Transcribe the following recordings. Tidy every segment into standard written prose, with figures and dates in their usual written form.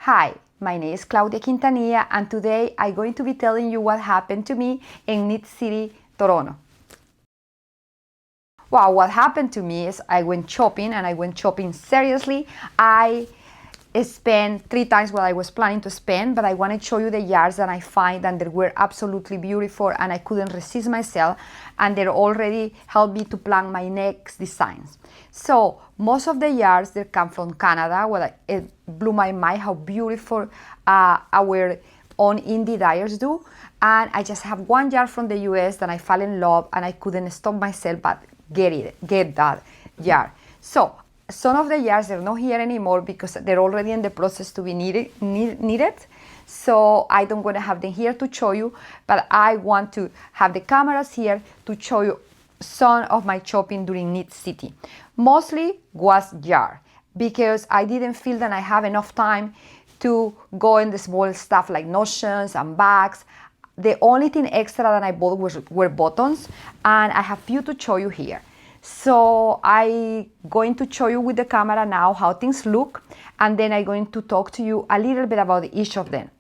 Hi, my name is Claudia Quintanilla and today I'm going to be telling you what happened to me in Knit City, Toronto. Well, what happened to me is I went shopping and I went shopping seriously. I spent 3 times what I was planning to spend, but I want to show you the yards that I find and they were absolutely beautiful and I couldn't resist myself, and they already helped me to plan my next designs. So most of the yards that come from Canada, it blew my mind how beautiful our own indie dyers do. And I just have one yard from the US that I fell in love and I couldn't stop myself but get that yard. So some of the yards are not here anymore because they're already in the process to be needed. So I don't want to have them here to show you, but I want to have the cameras here to show you some of my shopping during Knit City. Mostly was yard because I didn't feel that I have enough time to go in the small stuff like notions and bags. The only thing extra that I bought were buttons, and I have few to show you here. So I'm going to show you with the camera now how things look, and then I'm going to talk to you a little bit about each of them.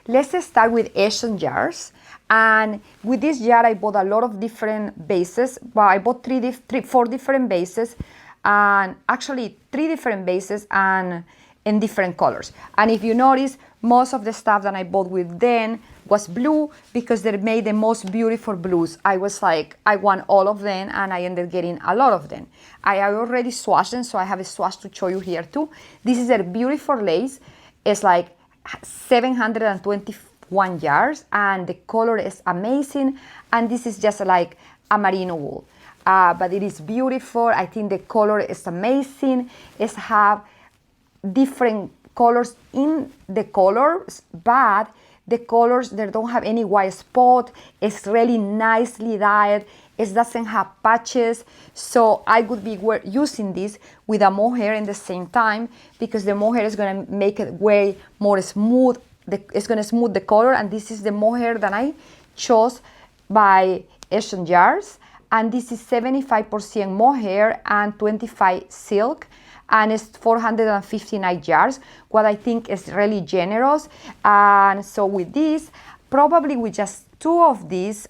Let's start with Garçons Yarns. And with this jar, I bought a lot of different bases. Well, I bought 4 different bases, and actually 3 different bases and in different colors. And if you notice, most of the stuff that I bought with them was blue because they made the most beautiful blues. I was like, I want all of them, and I ended up getting a lot of them. I already swatched them, so I have a swatch to show you here too. This is a beautiful lace. It's like 721 yards, and the color is amazing. And this is just like a merino wool, but it is beautiful. I think the color is amazing. It's have different colors in the colors, but the colors, they don't have any white spot. It's really nicely dyed. It doesn't have patches. So I would be using this with a mohair in the same time because the mohair is going to make it way more smooth. It's going to smooth the color, and this is the mohair that I chose by Garçons Yarns. And this is 75% mohair and 25 silk. And it's 459 yards, what I think is really generous. And so with this, probably with just 2 of these,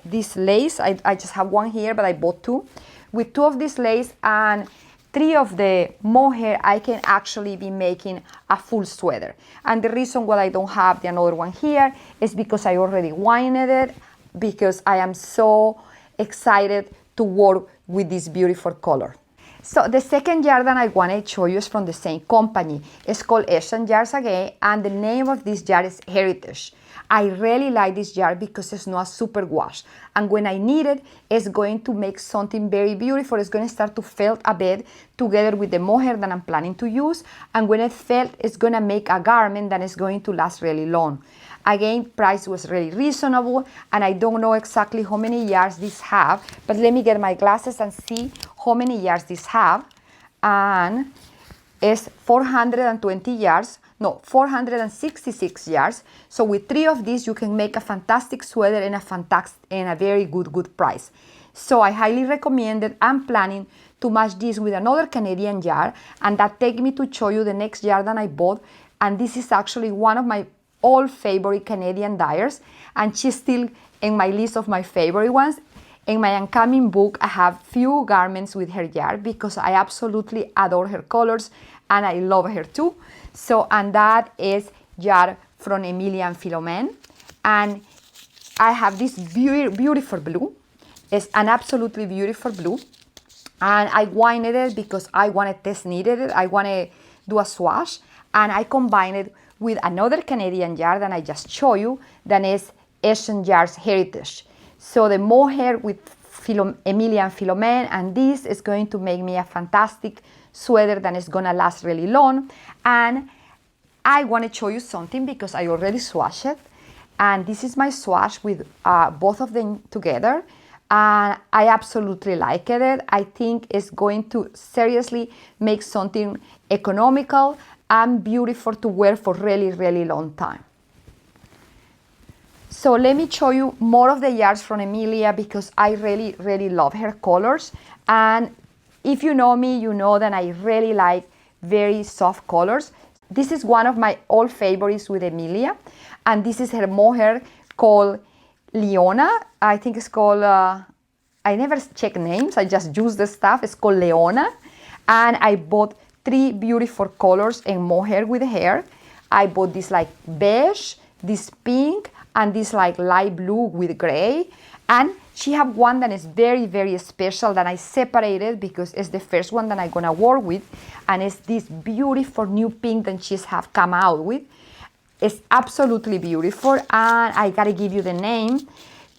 this lace, I just have one here, but I bought 2. With 2 of this lace and 3 of the mohair, I can actually be making a full sweater. And the reason why I don't have the another one here is because I already winded it, because I am so excited to work with this beautiful color. So the second yarn that I want to show you is from the same company. It's called Garçons Yarns again, and the name of this yarn is Heritage. I really like this yarn because it's not a super wash, and when I knit it, it's going to make something very beautiful. It's going to start to felt a bit together with the mohair that I'm planning to use, and when it felt, it's going to make a garment that is going to last really long. Again, price was really reasonable, and I don't know exactly how many yards this have, but let me get my glasses and see how many yards this have. And it's 420 yards, no, 466 yards. So with 3 of these, you can make a fantastic sweater and a very good price. So I highly recommend it. I'm planning to match this with another Canadian yarn, and that takes me to show you the next yarn that I bought. And this is actually one of my old favorite Canadian dyers, and she's still in my list of my favorite ones. In my upcoming book, I have few garments with her yarn because I absolutely adore her colors and I love her too. So, and that is yarn from Emelia and Philomene. And I have this beautiful blue. It's an absolutely beautiful blue. And I winded it because I want to test knitted it. I want to do a swatch, and I combined it with another Canadian yarn that I just showed you, that is Garçons Yarns Heritage. So the mohair with Emelia and Philomene, and this is going to make me a fantastic sweater that is going to last really long. And I want to show you something because I already swatched it, and this is my swatch with both of them together, and I absolutely like it. I think it's going to seriously make something economical and beautiful to wear for really long time. So let me show you more of the yarns from Emelia because I really love her colors. And if you know me, you know that I really like very soft colors. this is one of my old favorites with Emelia, and this is her mohair called Leona. I think it's called, I never check names, I just use the stuff. It's called Leona, and I bought 3 beautiful colors in mohair with hair. I bought this like beige, this pink, and this like light blue with gray. And she have one that is very, very special that I separated because it's the first one that I'm gonna work with, and it's this beautiful new pink that she's have come out with. It's absolutely beautiful, and I gotta give you the name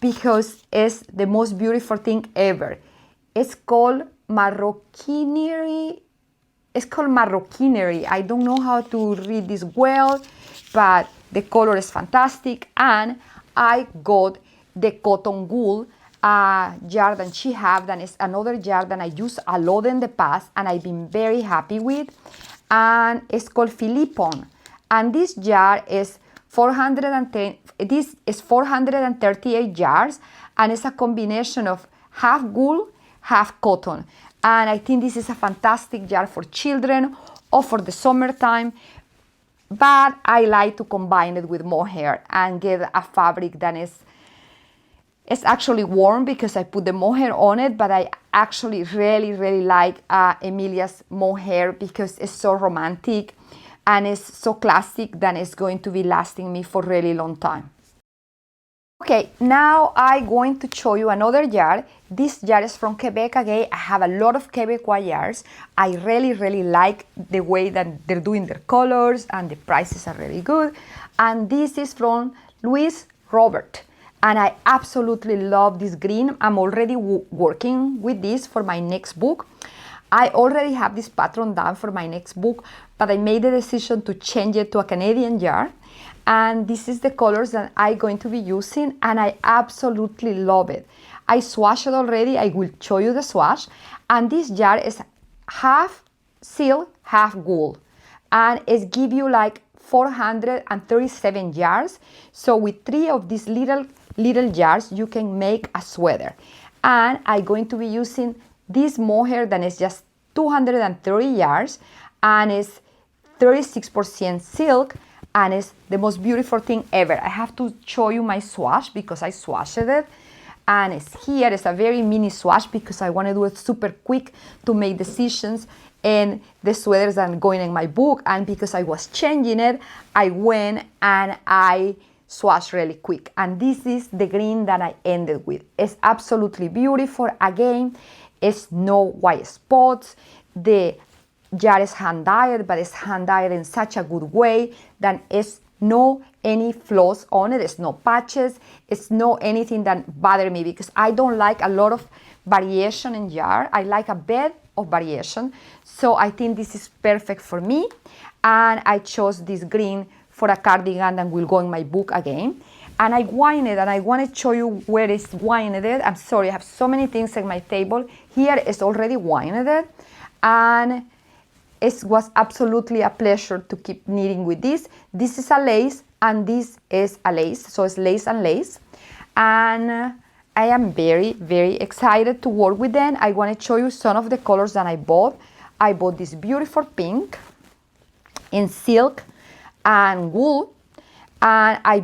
because it's the most beautiful thing ever. It's called Marroquinery. It's called Marroquinery. I don't know how to read this well, but the color is fantastic. And I got the cotton wool jar that she have, that is another jar that I used a lot in the past and I've been very happy with. And it's called Philipon. And this jar is 410, this is 438 jars, and it's a combination of half wool, half cotton. And I think this is a fantastic jar for children or for the summertime. But I like to combine it with mohair and get a fabric that is, it's actually warm because I put the mohair on it, but I actually really, really like Emelia's mohair because it's so romantic and it's so classic that it's going to be lasting me for a really long time. Okay, now I'm going to show you another jar. This jar is from Quebec again. I have a lot of Quebecois jars. I really, really like the way that they're doing their colors, and the prices are really good. And this is from Louise Robert. And I absolutely love this green. I'm already working with this for my next book. I already have this pattern done for my next book, but I made the decision to change it to a Canadian jar. And this is the colors that I'm going to be using, and I absolutely love it. I swatched it already. I will show you the swatch. And this jar is half silk, half wool. And it gives you like 437 jars. So with 3 of these little jars, you can make a sweater. And I'm going to be using this mohair that is just 230 yards, and it's 36% silk, and it's the most beautiful thing ever. I have to show you my swatch because I swatched it, and it's here. It's a very mini swatch because I want to do it super quick to make decisions in the sweaters that are going in my book. And because I was changing it, I went and I swatched really quick. And this is the green that I ended with. It's absolutely beautiful. Again, it's no white spots. The jar is hand dyed, but it's hand dyed in such a good way that it's no any flaws on it. It's no patches. It's no anything that bother me because I don't like a lot of variation in jar. I like a bit of variation. So I think this is perfect for me. And I chose this green for a cardigan that will go in my book again. And I winded it, and I want to show you where it's winded. I'm sorry, I have so many things at my table. Here is already winded, and it was absolutely a pleasure to keep knitting with this. This is a lace, and this is a lace, so it's lace and lace. And I am very, very excited to work with them. I want to show you some of the colors that I bought. I bought this beautiful pink in silk and wool, and I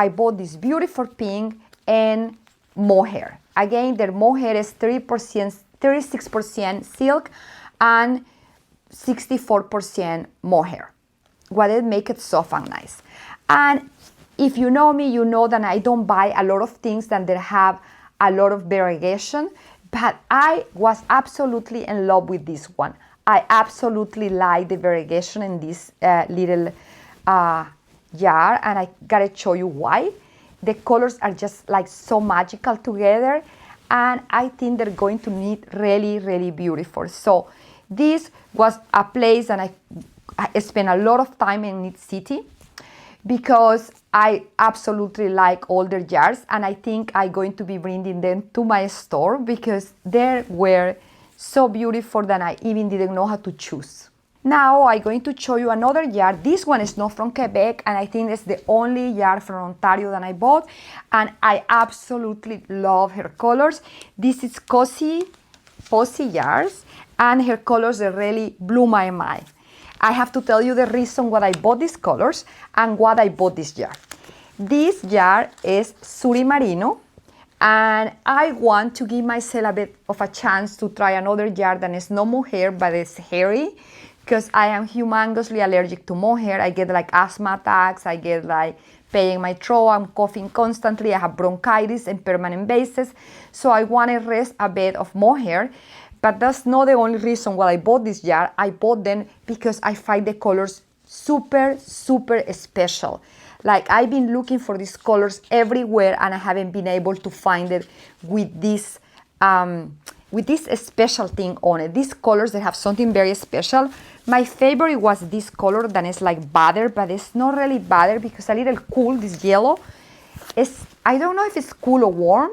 bought this beautiful pink in mohair. Again, their mohair is 36% silk and 64% mohair. What it makes it soft and nice. And if you know me, you know that I don't buy a lot of things that they have a lot of variegation, but I was absolutely in love with this one. I absolutely like the variegation in this little jar, and I gotta show you why. The colors are just like so magical together, and I think they're going to knit really, really beautiful. So this was a place that I spent a lot of time in Knit City because I absolutely like all their jars, and I think I'm going to be bringing them to my store because they were so beautiful that I even didn't know how to choose. Now I'm going to show you another jar. This one is not from Quebec, and I think it's the only jar from Ontario that I bought, and I absolutely love her colors. This is Cosy Yarns, and her colors really blew my mind. I have to tell you the reason why I bought these colors and why I bought this jar. This jar is Suri Merino, and I want to give myself a bit of a chance to try another jar that is no mohair but it's hairy, because I am humongously allergic to mohair. I get like asthma attacks, I get like pain in my throat, I'm coughing constantly, I have bronchitis and permanent bases, so I want to rest a bit of mohair. But that's not the only reason why I bought this jar. I bought them because I find the colors super, super special. Like, I've been looking for these colors everywhere and I haven't been able to find it with this special thing on it. These colors, they have something very special. My favorite was this color that is like butter, but it's not really butter because a little cool, this yellow. I don't know if it's cool or warm,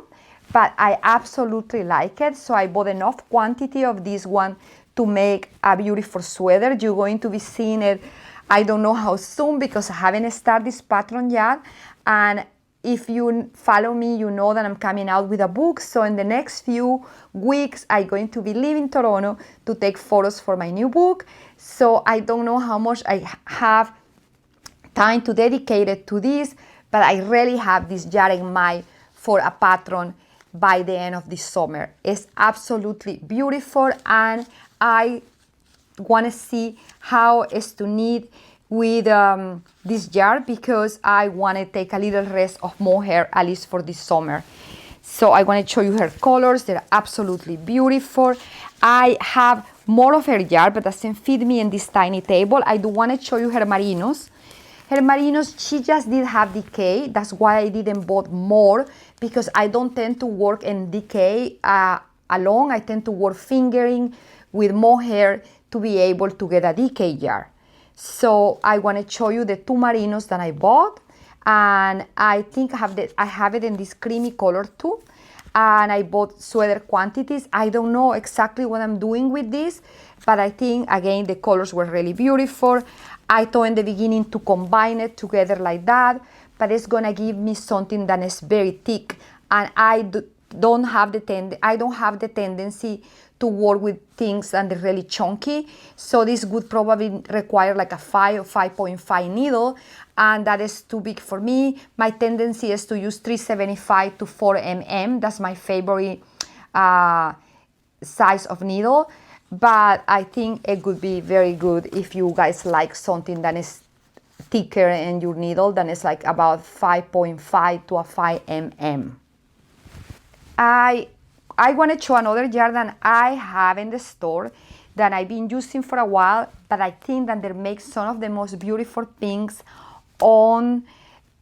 but I absolutely like it. So I bought enough quantity of this one to make a beautiful sweater. You're going to be seeing it, I don't know how soon, because I haven't started this pattern yet. And if you follow me, you know that I'm coming out with a book. So in the next few weeks, I'm going to be leaving Toronto to take photos for my new book. So I don't know how much I have time to dedicate it to this, but I really have this jar in mind for a pattern by the end of this summer. It's absolutely beautiful, and I want to see how it's to knit with this jar, because I want to take a little rest of mohair at least for this summer. So I want to show you her colors. They're absolutely beautiful. I have more of her jar, but doesn't fit me in this tiny table. I do want to show you her merinos. Her merinos, she just did have decay. That's why I didn't bought more, because I don't tend to work in decay alone. I tend to work fingering with mohair to be able to get a decay jar. So I want to show you the two merinos that I bought, and I think I have it in this creamy color too. And I bought sweater quantities. I don't know exactly what I'm doing with this, but I think again the colors were really beautiful. I thought in the beginning to combine it together like that, but it's gonna give me something that is very thick, and I don't have the tendency to work with things that are really chunky. So this would probably require like a 5 or 5.5 needle, and that is too big for me. My tendency is to use 375 to 4 mm. That's my favorite size of needle, but I think it would be very good if you guys like something that is thicker in your needle, that is like about 5.5 to a 5 mm. I want to show another jar that I have in the store that I've been using for a while, but I think that they make some of the most beautiful pinks on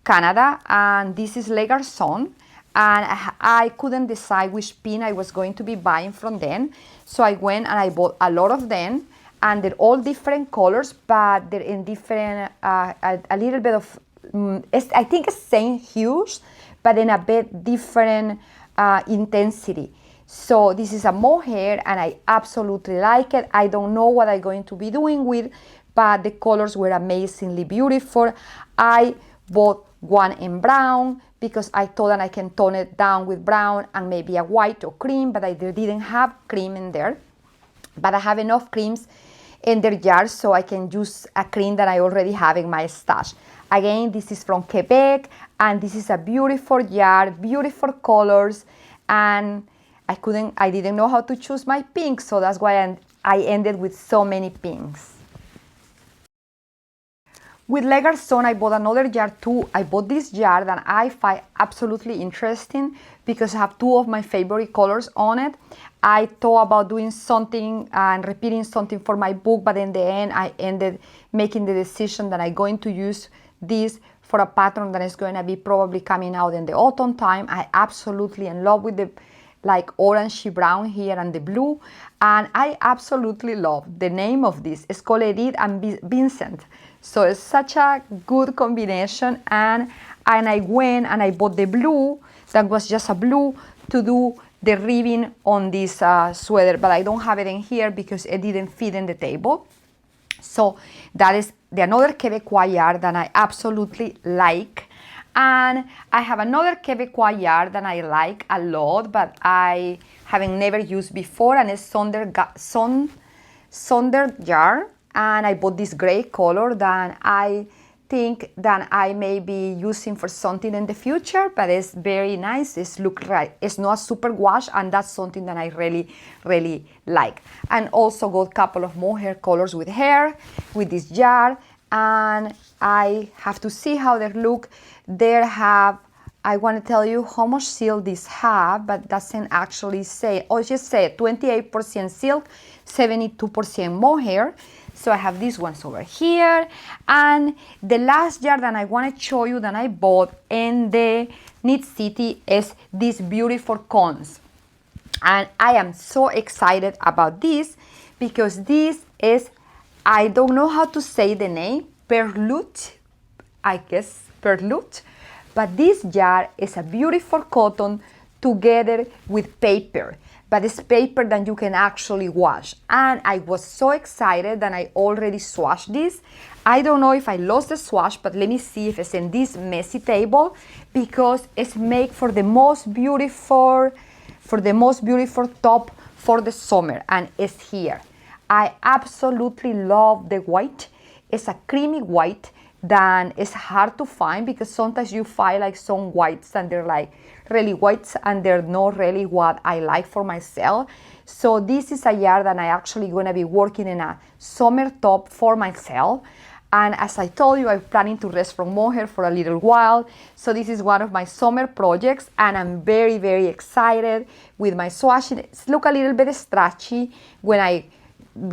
Canada, and this is Les Garçons, and I couldn't decide which pin I was going to be buying from them, so I went and I bought a lot of them, and they're all different colors, but they're in different, a little bit of, I think it's same hues, but in a bit different intensity. So this is a mohair, and I absolutely like it. I don't know what I'm going to be doing with, but the colors were amazingly beautiful. I bought one in brown because I thought that I can tone it down with brown and maybe a white or cream, but I didn't have cream in there. But I have enough creams in their jars, so I can use a cream that I already have in my stash. Again, this is from Quebec, and this is a beautiful jar, beautiful colors, and I didn't know how to choose my pinks, so that's why I ended with so many pinks. With Les Garçons, I bought another jar too. I bought this jar that I find absolutely interesting because I have two of my favorite colors on it. I thought about doing something and repeating something for my book, but in the end, I ended making the decision that I'm going to use this for a pattern that is going to be probably coming out in the autumn time. I absolutely in love with the like orangey brown here and the blue, and I absolutely love the name of this. It's called Edith and Vincent, so it's such a good combination, and I went and I bought the blue that was just a blue to do the ribbing on this sweater, but I don't have it in here because it didn't fit in the table. So that is another Quebecois yarn that I absolutely like. And I have another Quebecois yarn that I like a lot, but I haven't never used before, and it's Sonder Yarn and I bought this gray color that I think that I may be using for something in the future, but it's very nice. It's not super wash, and that's something that I really like. And also got a couple of mohair colors with this jar, and I have to see how they look. I want to tell you how much silk these have, but doesn't actually say. Oh, it just said 28% silk, 72% mohair. So I have these ones over here. And the last jar that I want to show you that I bought in the Knit City is these beautiful cones. And I am so excited about this because this is, I don't know how to say the name, Perluette, I guess Perluette. But this jar is a beautiful cotton together with paper. But it's paper that you can actually wash. And I was so excited that I already swatched this. I don't know if I lost the swatch, but let me see if it's in this messy table, because it's made for the most beautiful top for the summer, and it's here. I absolutely love the white. It's a creamy white that is hard to find, because sometimes you find like some whites and they're like really whites and they're not really what I like for myself. So this is a yarn that I actually gonna be working in a summer top for myself. And as I told you, I'm planning to rest from mohair for a little while. So this is one of my summer projects, and I'm very excited with my swatching. It's look a little bit stretchy when I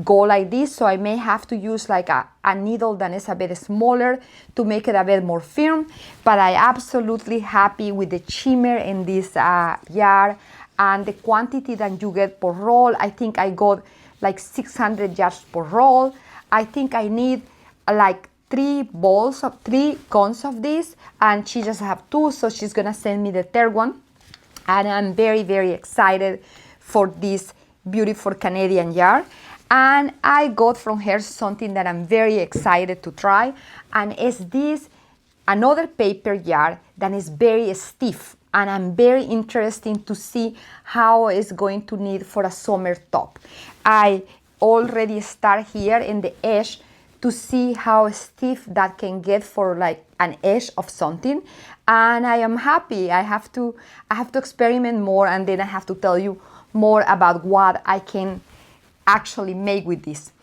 go like this, so I may have to use like a needle that is a bit smaller to make it a bit more firm. But I absolutely happy with the shimmer in this yarn and the quantity that you get per roll. I think I got like 600 yards per roll. I think I need like 3 cones of this, and she just have 2, so she's gonna send me the third one. And I'm very excited for this beautiful Canadian yarn. And I got from her something that I'm very excited to try, and it's this another paper yarn that is very stiff, and I'm very interested to see how it's going to knit for a summer top. I already start here in the edge to see how stiff that can get for like an edge of something, and I am happy. I have to experiment more, and then I have to tell you more about what I can actually make with this.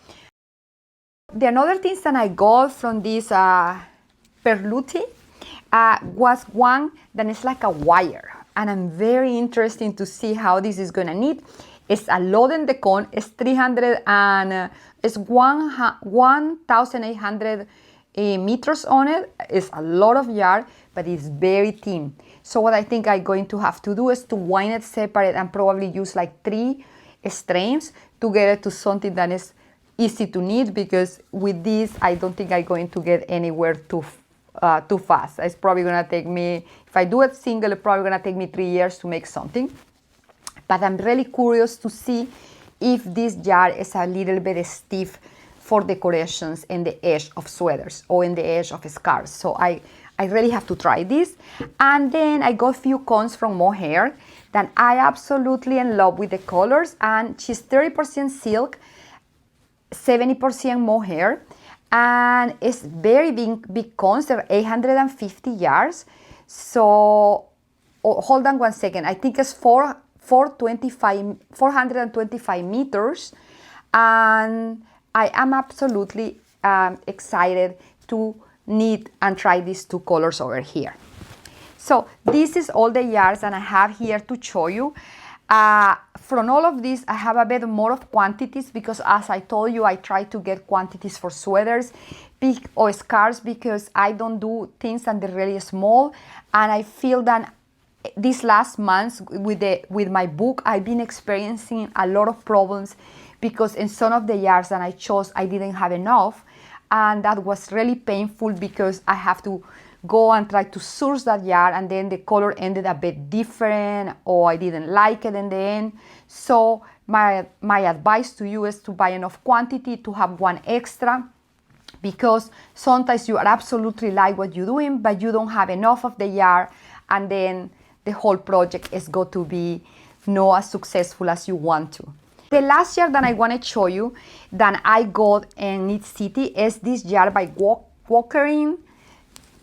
The another things that I got from this Perluette was one that is like a wire, and I'm very interested to see how this is gonna knit. It's a lot in the cone. It's 1,800 meters on it. It's a lot of yarn, but it's very thin. So what I think I'm going to have to do is to wind it separate and probably use like 3 strands to get it to something that is easy to knit, because with this I don't think I'm going to get anywhere too fast. It's probably gonna take me, if I do it single, it's probably gonna take me 3 years to make something. But I'm really curious to see if this yarn is a little bit stiff for decorations in the edge of sweaters or in the edge of scarves. So I really have to try this. And then I got a few cones from mohair that I absolutely in love with the colors, and she's 30% silk, 70% mohair, and it's very big cones. They're 850 yards. So hold on one second. I think it's 425 meters, and I am absolutely excited to knit and try these 2 colors over here. So this is all the yarns that I have here to show you. From all of this, I have a bit more of quantities, because as I told you, I try to get quantities for sweaters or scarves, because I don't do things that are really small. And I feel that these last months with my book, I've been experiencing a lot of problems, because in some of the yarns that I chose, I didn't have enough. And that was really painful, because I have to go and try to source that yarn, and then the color ended a bit different, or I didn't like it in the end. So my advice to you is to buy enough quantity to have 1 extra, because sometimes you are absolutely like what you're doing, but you don't have enough of the yarn, and then the whole project is going to be not as successful as you want to. The last jar that I want to show you that I got in Knit City is this jar by Walkerin.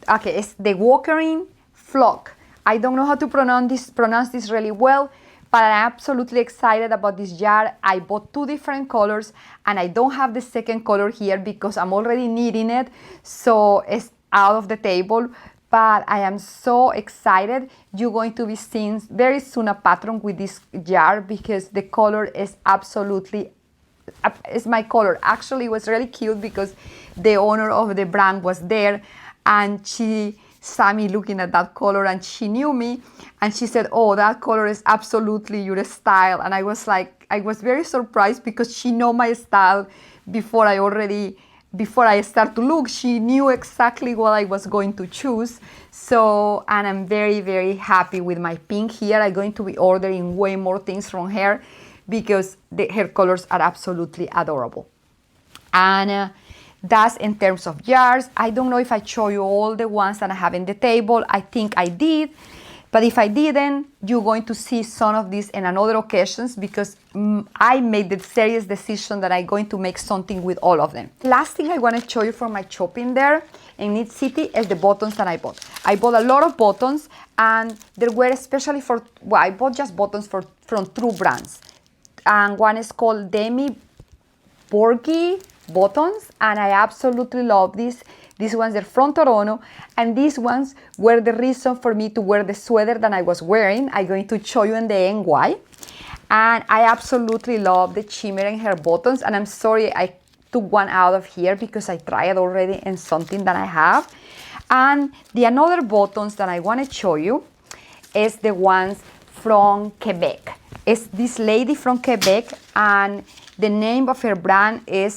Okay, it's the Walkerin Flock. I don't know how to pronounce this really well, but I'm absolutely excited about this jar. I bought 2 different colors and I don't have the second color here because I'm already knitting it, so it's out of the table. But I am so excited. You're going to be seeing very soon a pattern with this jar because the color is absolutely, it's my color. Actually, it was really cute because the owner of the brand was there and she saw me looking at that color and she knew me and she said, oh, that color is absolutely your style. And I was like, I was very surprised because she know my style before I start to look. She knew exactly what I was going to choose. So, and I'm very, very happy with my pink here. I'm going to be ordering way more things from her because her colors are absolutely adorable. And that's in terms of jars. I don't know if I show you all the ones that I have in the table. I think I did. But if I didn't, you're going to see some of these in another occasions because I made the serious decision that I'm going to make something with all of them. Last thing I want to show you from my shopping there in Knit City is the buttons that I bought. I bought a lot of buttons and they were especially for, well, I bought just buttons from 2 brands. And one is called Demi Bougie buttons and I absolutely love these. These ones are from Toronto, and these ones were the reason for me to wear the sweater that I was wearing. I'm going to show you in the end why. And I absolutely love the shimmer in her buttons, and I'm sorry I took one out of here because I tried already in something that I have. And the another buttons that I want to show you is the ones from Quebec. It's this lady from Quebec, and the name of her brand is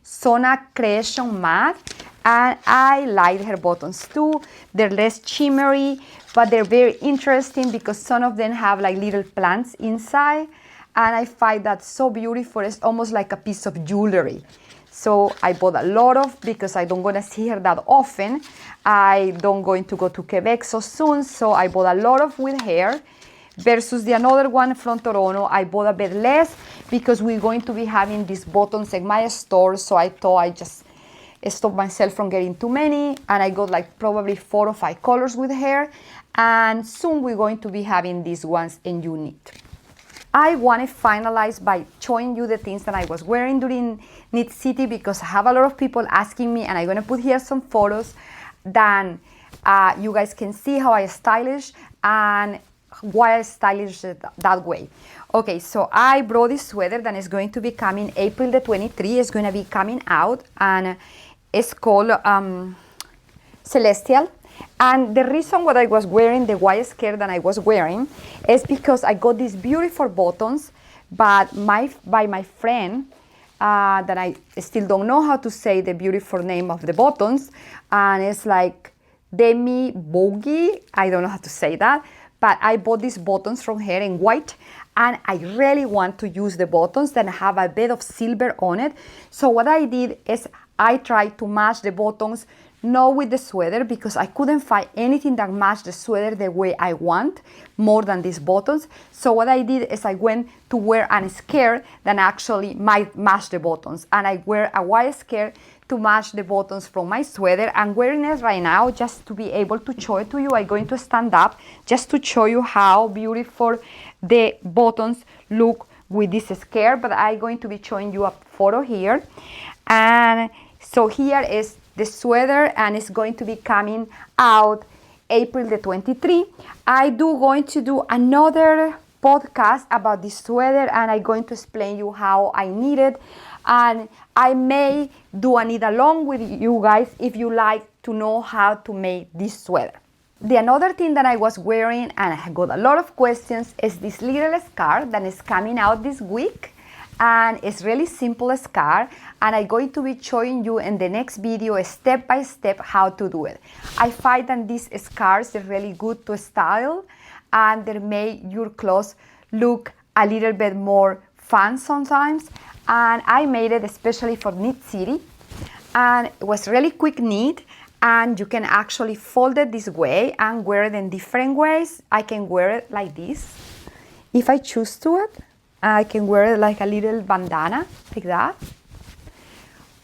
Sonder Créations Matte. And I like her buttons too. They're less shimmery, but they're very interesting because some of them have like little plants inside. And I find that so beautiful. It's almost like a piece of jewelry. So I bought a lot of because I don't going to see her that often. I don't going to go to Quebec so soon. So I bought a lot of with her. Versus the another one from Toronto, I bought a bit less because we're going to be having these buttons in my store. So I thought I just stop myself from getting too many, and I got like probably 4 or 5 colors with her, and soon we're going to be having these ones in Knit. I want to finalize by showing you the things that I was wearing during Knit City because I have a lot of people asking me, and I'm going to put here some photos then you guys can see how I stylish and why I stylish it that way. Okay, so I brought this sweater that is going to be coming April the 23. It's going to be coming out, and it's called Celestial. And the reason why I was wearing the white skirt that I was wearing is because I got these beautiful buttons, but by my friend that I still don't know how to say the beautiful name of the buttons, and it's like Demi Bougie. I don't know how to say that, but I bought these buttons from her in white, and I really want to use the buttons that have a bit of silver on it. So what I did is I tried to match the buttons, not with the sweater, because I couldn't find anything that matched the sweater the way I want more than these buttons. So what I did is I went to wear a skirt that actually might match the buttons, and I wear a white skirt to match the buttons from my sweater. I'm wearing it right now just to be able to show it to you. I'm going to stand up just to show you how beautiful the buttons look with this skirt, but I'm going to be showing you a photo here. And so here is the sweater, and it's going to be coming out April the 23. I do going to do another podcast about this sweater, and I'm going to explain you how I knit it, and I may do a knit along with you guys if you like to know how to make this sweater. The another thing that I was wearing, and I got a lot of questions, is this little scarf that is coming out this week. And it's really simple scarf, and I'm going to be showing you in the next video step by step how to do it. I find that these scarves are really good to style, and they make your clothes look a little bit more fun sometimes. And I made it especially for Knit City, and it was really quick knit, and you can actually fold it this way and wear it in different ways. I can wear it like this if I choose to it. I can wear like a little bandana like that,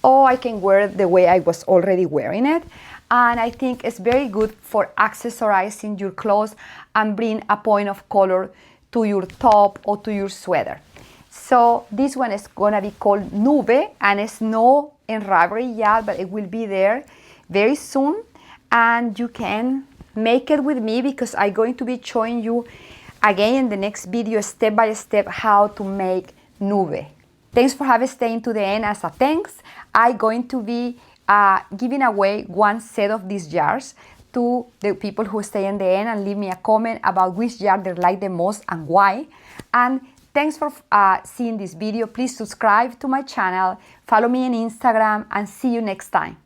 or I can wear it the way I was already wearing it. And I think it's very good for accessorizing your clothes and bring a point of color to your top or to your sweater. So this one is gonna be called Nube, and it's no embroidery yet, but it will be there very soon. And you can make it with me, because I'm going to be showing you again in the next video step by step how to make Nube. Thanks for having staying to the end. As a thanks, I'm going to be giving away one set of these jars to the people who stay in the end and leave me a comment about which jar they like the most and why. And thanks for seeing this video. Please subscribe to my channel, follow me on Instagram, and see you next time.